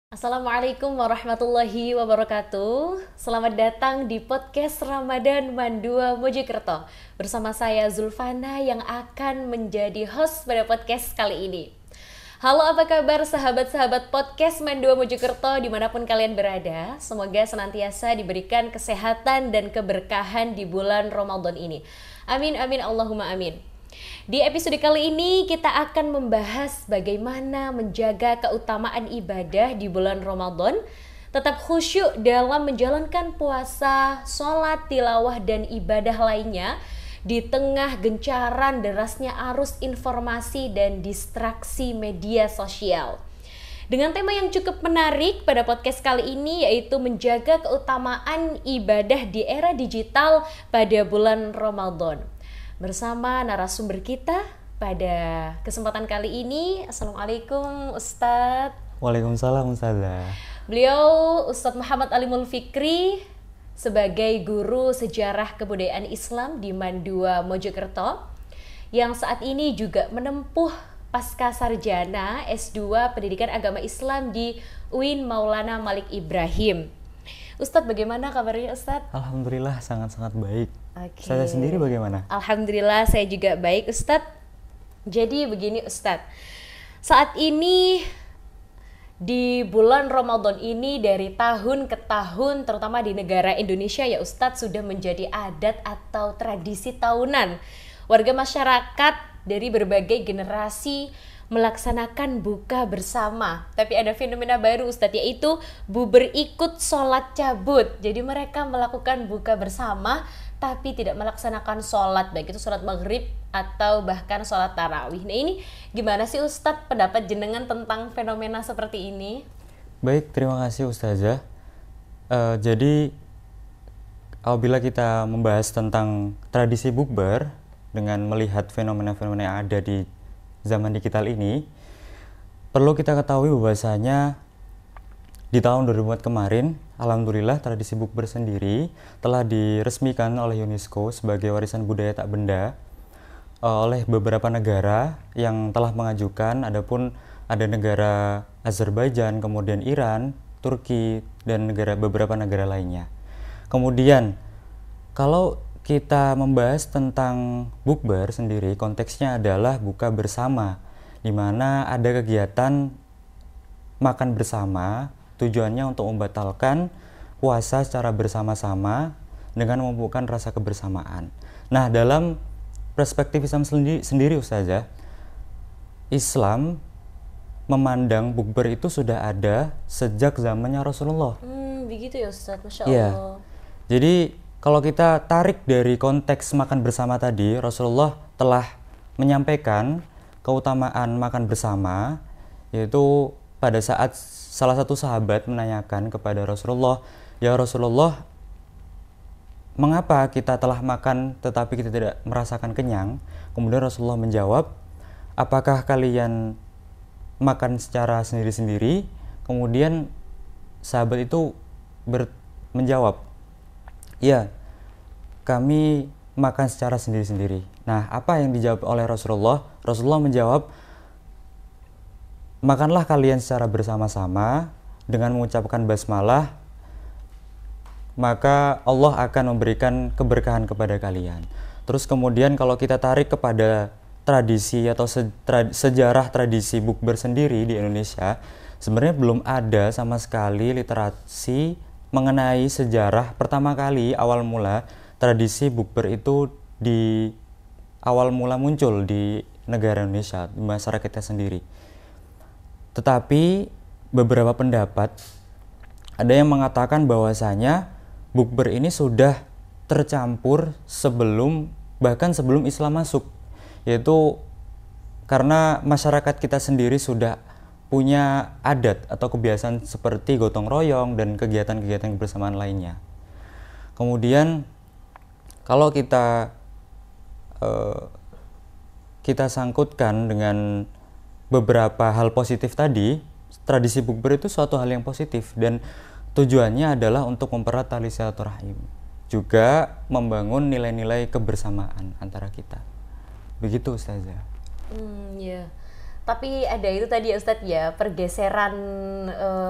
Assalamualaikum warahmatullahi wabarakatuh. Selamat datang di podcast Ramadan Mandua Mojokerto. Bersama saya Zulfana yang akan menjadi host pada podcast kali ini. Halo, apa kabar sahabat-sahabat podcast Mandua Mojokerto dimanapun kalian berada. Semoga senantiasa diberikan kesehatan dan keberkahan di bulan Ramadan ini. Amin amin Allahumma amin. Di episode kali ini kita akan membahas bagaimana menjaga keutamaan ibadah di bulan Ramadan, tetap khusyuk dalam menjalankan puasa, sholat, tilawah, dan ibadah lainnya di tengah gencaran derasnya arus informasi dan distraksi media sosial. Dengan tema yang cukup menarik pada podcast kali ini, yaitu menjaga keutamaan ibadah di era digital pada bulan Ramadan. Bersama narasumber kita pada kesempatan kali ini. Assalamualaikum Ustadz. Waalaikumsalam Ustazah. Beliau Ustadz Muhammad Alimul Fikri sebagai guru sejarah kebudayaan Islam di Mandua Mojokerto, yang saat ini juga menempuh pasca sarjana S2 Pendidikan Agama Islam di UIN Maulana Malik Ibrahim. Ustadz, bagaimana kabarnya Ustadz? Alhamdulillah sangat-sangat baik. Okay. Saya sendiri bagaimana? Alhamdulillah saya juga baik Ustadz. Jadi begini Ustadz, saat ini di bulan Ramadan ini dari tahun ke tahun, terutama di negara Indonesia ya Ustadz, sudah menjadi adat atau tradisi tahunan warga masyarakat dari berbagai generasi melaksanakan buka bersama. Tapi ada fenomena baru Ustadz, yaitu buber ikut sholat cabut. Jadi mereka melakukan buka bersama tapi tidak melaksanakan sholat, baik itu sholat maghrib atau bahkan sholat tarawih. Nah, ini gimana sih Ustadz pendapat jenengan tentang fenomena seperti ini? Baik, terima kasih Ustazah. Jadi apabila kita membahas tentang tradisi bukber dengan melihat fenomena-fenomena yang ada di zaman digital ini, perlu kita ketahui bahwasanya di tahun 2004 kemarin, alhamdulillah tradisi bukber sendiri telah diresmikan oleh UNESCO sebagai warisan budaya tak benda oleh beberapa negara yang telah mengajukan. Adapun ada negara Azerbaijan, kemudian Iran, Turki, dan beberapa negara lainnya. Kemudian kalau kita membahas tentang bukber sendiri, konteksnya adalah buka bersama, di mana ada kegiatan makan bersama, tujuannya untuk membatalkan puasa secara bersama-sama dengan memupukkan rasa kebersamaan. Nah, dalam perspektif Islam sendiri Ustazah, Islam memandang bukber itu sudah ada sejak zamannya Rasulullah. Begitu ya Ustadz, Masya Allah. Iya. Jadi kalau kita tarik dari konteks makan bersama tadi, Rasulullah telah menyampaikan keutamaan makan bersama, yaitu pada saat salah satu sahabat menanyakan kepada Rasulullah, "Ya Rasulullah, mengapa kita telah makan tetapi kita tidak merasakan kenyang?" Kemudian Rasulullah menjawab, "Apakah kalian makan secara sendiri-sendiri?" Kemudian sahabat itu menjawab, "Ya, kami makan secara sendiri-sendiri." Nah, apa yang dijawab oleh Rasulullah? Rasulullah menjawab, "Makanlah kalian secara bersama-sama dengan mengucapkan basmalah, maka Allah akan memberikan keberkahan kepada kalian." Terus kemudian kalau kita tarik kepada tradisi atau sejarah tradisi bukber sendiri di Indonesia, sebenarnya belum ada sama sekali literasi mengenai sejarah pertama kali awal mula tradisi bukber itu di awal mula muncul di negara Indonesia, di masyarakat kita sendiri. Tetapi beberapa pendapat ada yang mengatakan bahwasanya bukber ini sudah tercampur bahkan sebelum Islam masuk, yaitu karena masyarakat kita sendiri sudah punya adat atau kebiasaan seperti gotong royong dan kegiatan-kegiatan kebersamaan lainnya. Kemudian kalau kita sangkutkan dengan beberapa hal positif tadi, tradisi bukber itu suatu hal yang positif dan tujuannya adalah untuk mempererat tali silaturahim, juga membangun nilai-nilai kebersamaan antara kita. Begitu Ustazah. Ya. Tapi ada itu tadi ya Ustadz ya, pergeseran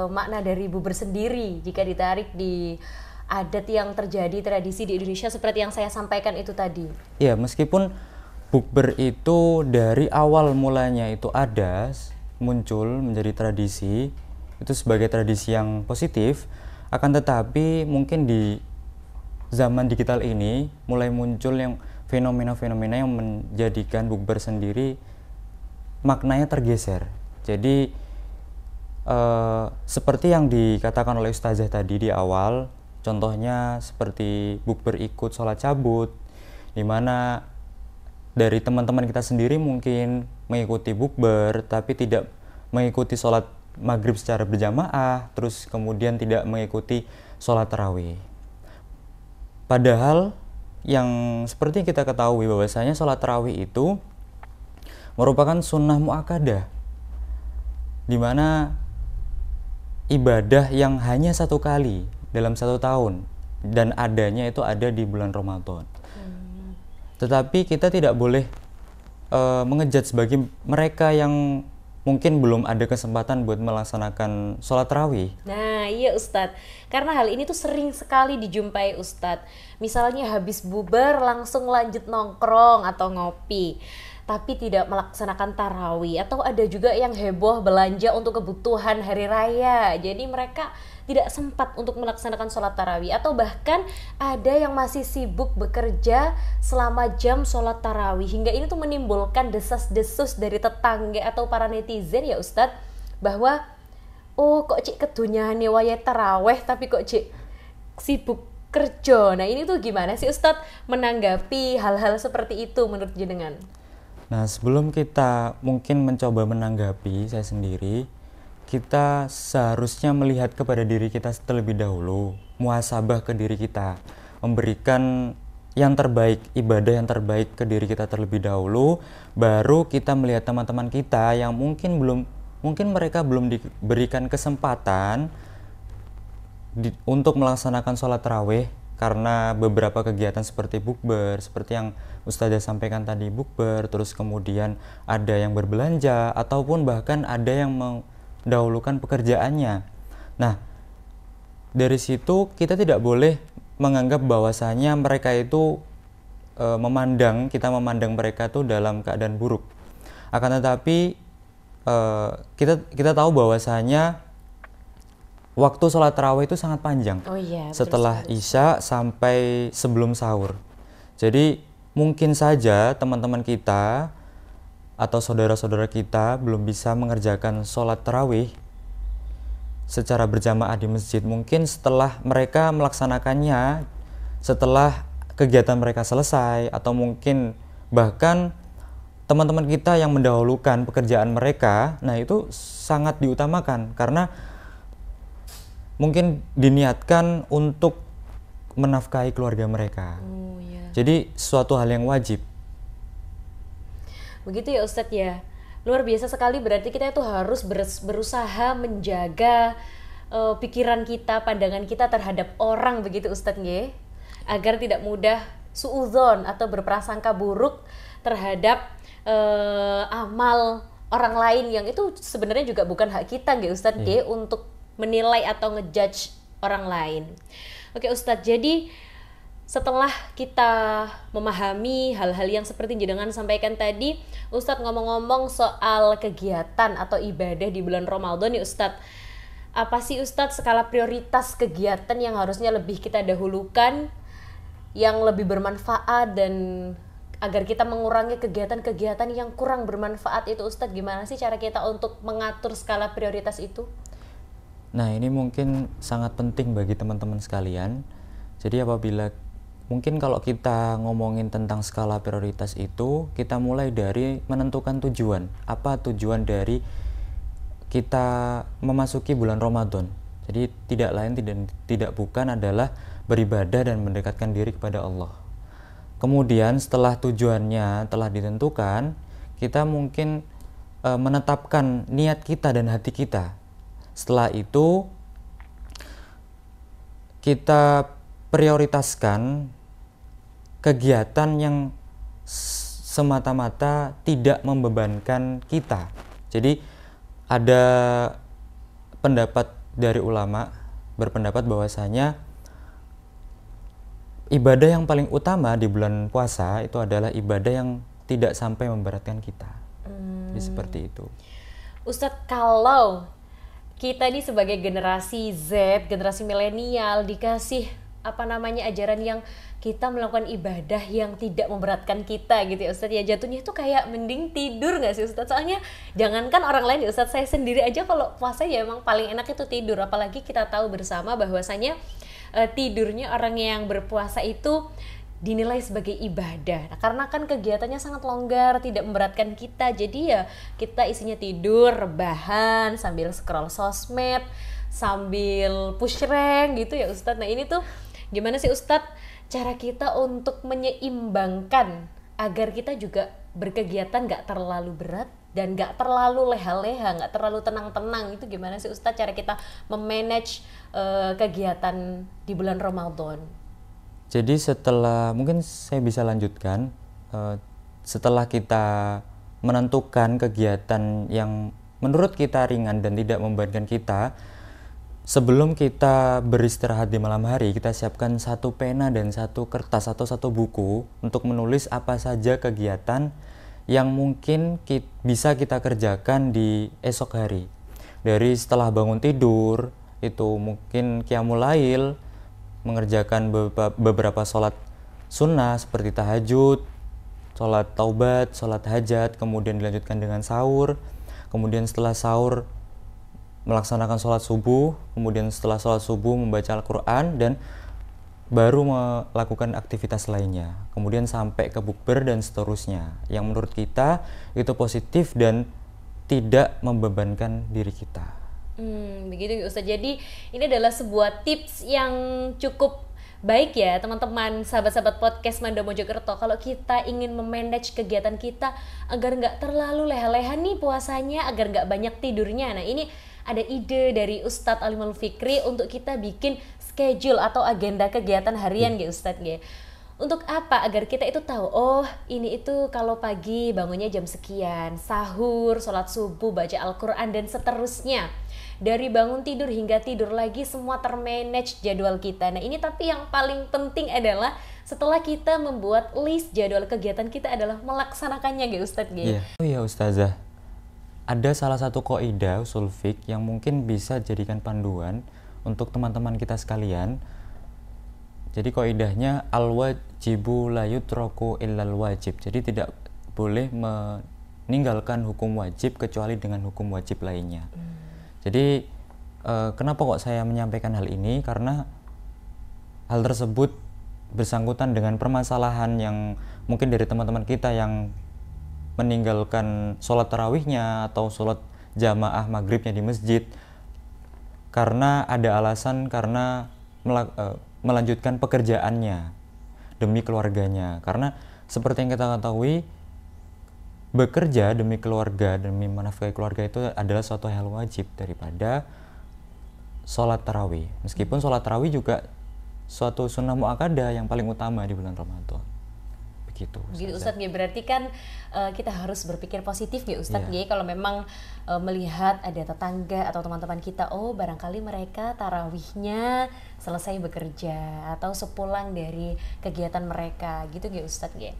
makna dari bukber sendiri jika ditarik di adat yang terjadi tradisi di Indonesia seperti yang saya sampaikan itu tadi. Ya, meskipun bukber itu dari awal mulanya itu ada, muncul menjadi tradisi, itu sebagai tradisi yang positif, akan tetapi mungkin di zaman digital ini mulai muncul yang fenomena-fenomena yang menjadikan bukber sendiri maknanya tergeser. Jadi seperti yang dikatakan oleh Ustazah tadi di awal, contohnya seperti bukber ikut sholat cabut, di mana dari teman-teman kita sendiri mungkin mengikuti bukber tapi tidak mengikuti sholat maghrib secara berjamaah, terus kemudian tidak mengikuti sholat tarawih. Padahal yang seperti kita ketahui bahwasanya sholat tarawih itu merupakan sunnah muakkadah, di mana ibadah yang hanya satu kali dalam satu tahun dan adanya itu ada di bulan Ramadan. Tetapi kita tidak boleh mengejudge bagi mereka yang mungkin belum ada kesempatan buat melaksanakan sholat tarawih. Nah iya Ustadz, karena hal ini tuh sering sekali dijumpai Ustadz. Misalnya habis bubar langsung lanjut nongkrong atau ngopi, tapi tidak melaksanakan tarawih. Atau ada juga yang heboh belanja untuk kebutuhan hari raya, jadi mereka tidak sempat untuk melaksanakan sholat tarawih. Atau bahkan ada yang masih sibuk bekerja selama jam sholat tarawih, hingga ini tuh menimbulkan desas-desus dari tetangga atau para netizen ya Ustadz, bahwa oh kok cik kedunyane waya taraweh tapi kok cik sibuk kerja. Nah ini tuh gimana sih Ustadz menanggapi hal-hal seperti itu menurut jenengan? Nah, sebelum kita mungkin mencoba menanggapi saya sendiri, kita seharusnya melihat kepada diri kita terlebih dahulu, muhasabah ke diri kita, memberikan yang terbaik, ibadah yang terbaik ke diri kita terlebih dahulu, baru kita melihat teman-teman kita yang mungkin mereka belum diberikan kesempatan untuk melaksanakan sholat tarawih karena beberapa kegiatan seperti bukber, seperti yang Ustazah sampaikan tadi, bukber, terus kemudian ada yang berbelanja, ataupun bahkan ada yang mendahulukan pekerjaannya. Nah, dari situ kita tidak boleh menganggap bahwasanya mereka itu kita memandang mereka itu dalam keadaan buruk. Akan tetapi kita tahu bahwasanya waktu sholat tarawih itu sangat panjang. Oh iya, setelah Isya sampai sebelum sahur. Jadi mungkin saja teman-teman kita atau saudara-saudara kita belum bisa mengerjakan sholat tarawih secara berjamaah di masjid. Mungkin setelah mereka melaksanakannya, setelah kegiatan mereka selesai, atau mungkin bahkan teman-teman kita yang mendahulukan pekerjaan mereka, nah itu sangat diutamakan karena mungkin diniatkan untuk menafkahi keluarga mereka. Iya. Jadi suatu hal yang wajib. Begitu ya Ustadz ya. Luar biasa sekali, berarti kita itu harus berusaha menjaga pikiran kita, pandangan kita terhadap orang, begitu Ustadz nggih, agar tidak mudah suudzon atau berprasangka buruk terhadap amal orang lain yang itu sebenarnya juga bukan hak kita nggih Ustadz nggih, untuk menilai atau ngejudge orang lain. Oke Ustadz, jadi setelah kita memahami hal-hal yang seperti jenengan sampaikan tadi, Ustadz ngomong-ngomong soal kegiatan atau ibadah di bulan Ramadan nih Ustadz, apa sih Ustadz skala prioritas kegiatan yang harusnya lebih kita dahulukan, yang lebih bermanfaat, dan agar kita mengurangi kegiatan-kegiatan yang kurang bermanfaat itu Ustadz, gimana sih cara kita untuk mengatur skala prioritas itu? Nah, ini mungkin sangat penting bagi teman-teman sekalian. Jadi apabila mungkin kalau kita ngomongin tentang skala prioritas itu, kita mulai dari menentukan tujuan. Apa tujuan dari kita memasuki bulan Ramadan? Jadi tidak lain tidak bukan adalah beribadah dan mendekatkan diri kepada Allah. Kemudian setelah tujuannya telah ditentukan, kita mungkin menetapkan niat kita dan hati kita. Setelah itu kita prioritaskan kegiatan yang semata-mata tidak membebankan kita. Jadi ada pendapat dari ulama berpendapat bahwasanya ibadah yang paling utama di bulan puasa itu adalah ibadah yang tidak sampai memberatkan kita. Jadi seperti itu. Ustadz, kalau kita ini sebagai generasi Z, generasi milenial dikasih ajaran yang kita melakukan ibadah yang tidak memberatkan kita gitu ya Ustadz ya, jatuhnya itu kayak mending tidur nggak sih Ustadz? Soalnya jangankan orang lain ya Ustadz, saya sendiri aja kalau puasa ya emang paling enak itu tidur, apalagi kita tahu bersama bahwasanya tidurnya orang yang berpuasa itu dinilai sebagai ibadah. Nah, karena kan kegiatannya sangat longgar, tidak memberatkan kita, jadi ya kita isinya tidur, rebahan, sambil scroll sosmed, sambil push rank gitu ya Ustadz. Nah ini tuh gimana sih Ustadz cara kita untuk menyeimbangkan agar kita juga berkegiatan gak terlalu berat dan gak terlalu leha-leha, gak terlalu tenang-tenang, itu gimana sih Ustadz cara kita memanage kegiatan di bulan Ramadan? Jadi mungkin saya bisa lanjutkan, setelah kita menentukan kegiatan yang menurut kita ringan dan tidak membebankan kita, sebelum kita beristirahat di malam hari, kita siapkan satu pena dan satu kertas atau satu buku untuk menulis apa saja kegiatan yang mungkin bisa kita kerjakan di esok hari. Dari setelah bangun tidur, itu mungkin qiyamul lail, mengerjakan beberapa sholat sunnah seperti tahajud, sholat taubat, sholat hajat, kemudian dilanjutkan dengan sahur, kemudian setelah sahur melaksanakan sholat subuh, kemudian setelah sholat subuh membaca Al-Quran, dan baru melakukan aktivitas lainnya, kemudian sampai ke bukber dan seterusnya, yang menurut kita itu positif dan tidak membebankan diri kita. Begitu Ustadz. Jadi ini adalah sebuah tips yang cukup baik ya teman-teman, sahabat-sahabat podcast Mandua Mojokerto. Kalau kita ingin memanage kegiatan kita agar nggak terlalu leha-leha nih puasanya, agar nggak banyak tidurnya. Nah ini ada ide dari Ustadz Alimul Fikri untuk kita bikin schedule atau agenda kegiatan harian ya Ustadz ya. Untuk apa? Agar kita itu tahu, oh ini itu kalau pagi bangunnya jam sekian, sahur, sholat subuh, baca Al-Quran, dan seterusnya. Dari bangun tidur hingga tidur lagi semua termanage jadwal kita. Nah ini tapi yang paling penting adalah setelah kita membuat list jadwal kegiatan kita adalah melaksanakannya ya Ustadz ya. Oh iya Ustazah, ada salah satu kaidah usul fiqh yang mungkin bisa jadikan panduan untuk teman-teman kita sekalian. Jadi kaidahnya al-wajibu la yutraku illal wajib. Jadi tidak boleh meninggalkan hukum wajib kecuali dengan hukum wajib lainnya. Jadi kenapa kok saya menyampaikan hal ini? Karena hal tersebut bersangkutan dengan permasalahan yang mungkin dari teman-teman kita yang meninggalkan sholat tarawihnya atau sholat jamaah maghribnya di masjid karena ada alasan, karena melanjutkan pekerjaannya demi keluarganya. Karena seperti yang kita ketahui, bekerja demi keluarga, demi menafkahi keluarga itu adalah suatu hal wajib daripada sholat tarawih. Meskipun sholat tarawih juga suatu sunnah muakkadah yang paling utama di bulan Ramadan. Begitu Ustadz ya, berarti kan kita harus berpikir positif ya Ustadz ya. Kalau memang melihat ada tetangga atau teman-teman kita, oh barangkali mereka tarawihnya selesai bekerja atau sepulang dari kegiatan mereka gitu ya Ustadz ya.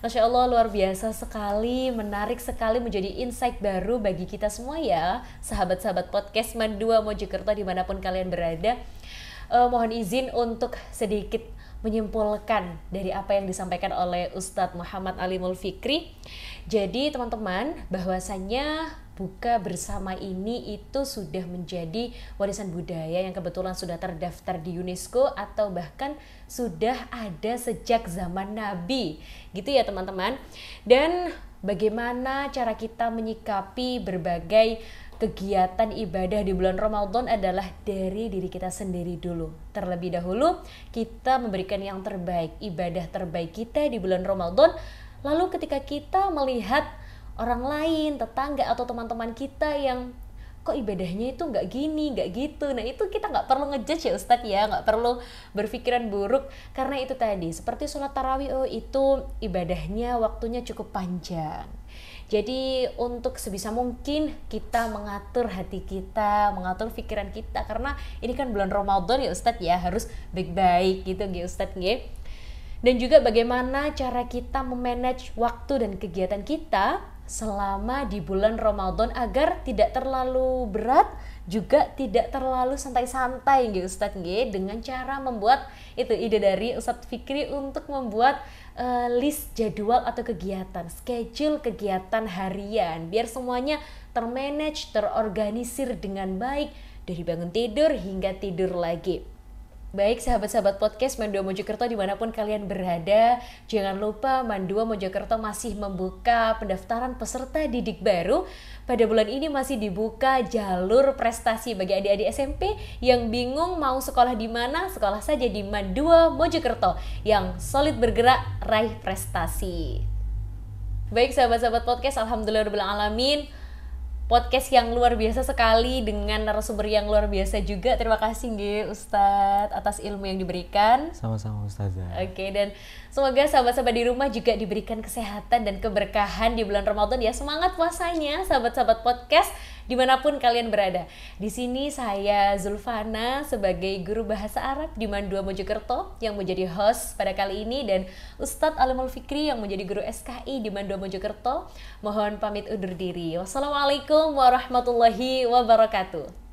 Masya Allah, luar biasa sekali, menarik sekali, menjadi insight baru bagi kita semua ya, sahabat-sahabat podcast Mandua Mojokerto dimanapun kalian berada. Mohon izin untuk sedikit menyimpulkan dari apa yang disampaikan oleh Ustadz Muhammad Alimul Fikri. Jadi teman-teman, bahwasannya buka bersama ini itu sudah menjadi warisan budaya yang kebetulan sudah terdaftar di UNESCO atau bahkan sudah ada sejak zaman Nabi gitu ya teman-teman. Dan bagaimana cara kita menyikapi berbagai kegiatan ibadah di bulan Ramadan adalah dari diri kita sendiri dulu. Terlebih dahulu kita memberikan yang terbaik, ibadah terbaik kita di bulan Ramadan. Lalu ketika kita melihat orang lain, tetangga atau teman-teman kita yang kok ibadahnya itu nggak gini, nggak gitu, nah itu kita nggak perlu ngejudge ya Ustadz ya, nggak perlu berpikiran buruk, karena itu tadi seperti sholat tarawih, oh itu ibadahnya waktunya cukup panjang. Jadi untuk sebisa mungkin kita mengatur hati kita, mengatur pikiran kita, karena ini kan bulan Ramadan ya Ustadz ya, harus baik-baik gitu ya Ustadz ya. Dan juga bagaimana cara kita memanage waktu dan kegiatan kita selama di bulan Ramadan agar tidak terlalu berat, juga tidak terlalu santai-santai gitu Ustadz ya, dengan cara membuat itu ide dari Ustadz Fikri untuk membuat list jadwal atau kegiatan, schedule kegiatan harian biar semuanya termanage, terorganisir dengan baik dari bangun tidur hingga tidur lagi. Baik sahabat-sahabat podcast Mandua Mojokerto dimanapun kalian berada, jangan lupa Mandua Mojokerto masih membuka pendaftaran peserta didik baru. Pada bulan ini masih dibuka jalur prestasi bagi adik-adik SMP yang bingung mau sekolah di mana, sekolah saja di Mandua Mojokerto yang solid bergerak raih prestasi. Baik sahabat-sahabat podcast, alhamdulillahirrahmanirrahim. Podcast yang luar biasa sekali dengan narasumber yang luar biasa juga. Terima kasih nggih Ustadz atas ilmu yang diberikan. Sama-sama Ustazah. Oke, dan semoga sahabat-sahabat di rumah juga diberikan kesehatan dan keberkahan di bulan Ramadan ya. Semangat puasanya sahabat-sahabat podcast dimanapun kalian berada. Di sini saya Zulfana sebagai guru bahasa Arab di Mandua Mojokerto yang menjadi host pada kali ini, dan Ustadz Alimul Fikri yang menjadi guru SKI di Mandua Mojokerto. Mohon pamit undur diri. Wassalamualaikum warahmatullahi wabarakatuh.